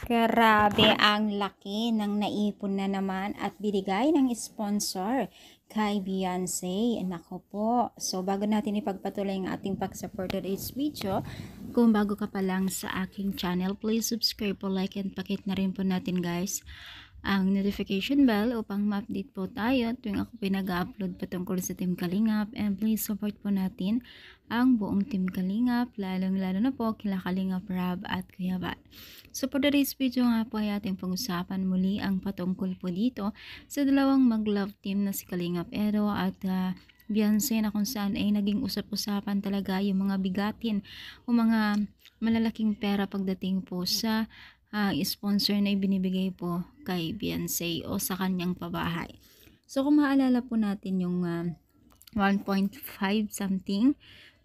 Grabe ang laki ng naipon na naman at binigay ng sponsor kay Beyonce. Nako po. So bago natin ipagpatuloy ang ating pag-support today's video, kung bago ka pa lang sa aking channel, please subscribe po, like, and pakit na rin po natin guys ang notification bell upang ma-update po tayo tuwing ako pinag-upload patungkol sa Team Kalingap, and please support po natin ang buong Team Kalingap, lalong-lalo na po kila Kalingap Rab at Kuya Bat. So for today's video nga po ay ating pag-usapan muli ang patungkol po dito sa dalawang mag-love team na si Kalingap Edo at Beyonce, na kung saan ay naging usap-usapan talaga yung mga bigatin o mga malalaking pera pagdating po sa sponsor na ibinibigay po kay Beyonce o sa kanyang pabahay. So kung maalala po natin yung 1.5 something,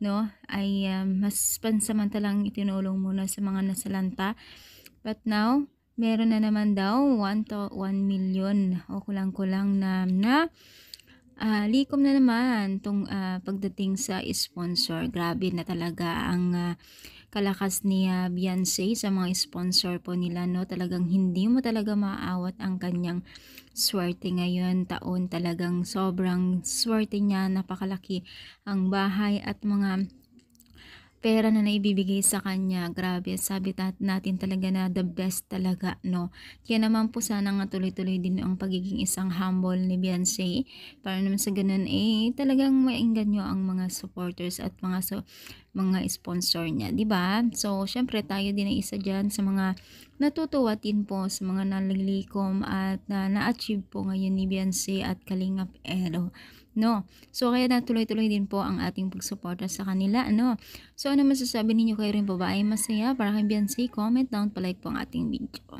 no, ay mas pansamantalang itinulong muna sa mga nasalanta, but now meron na naman daw 1 million o kulang-kulang na likom na naman tong pagdating sa sponsor. Grabe na talaga ang kalakas ni Beyonce sa mga sponsor po nila, no. Talagang hindi mo talaga maaawat ang kanyang swerte ngayon taon. Talagang sobrang swerte niya, napakalaki ang bahay at mga pera na naibibigay sa kanya. Grabe, sabi natin talaga na the best talaga, no. Kaya naman po sana nga tuloy-tuloy din ang pagiging isang humble ni Beyonce, para naman sa ganun talagang mainggan nyo ang mga supporters at mga sponsor niya, di ba? So syempre tayo din ay isa diyan sa mga natutuwa din po sa mga nalilikom at na-achieve po ngayon ni Beyonce at Kalingap Edo, no. So kaya natuloy-tuloy din po ang ating pagsuporta sa kanila, no. So ano masasabi ninyo, kayo rin po ba ay masaya para kay Beyonce? Comment down, palike po ang ating video.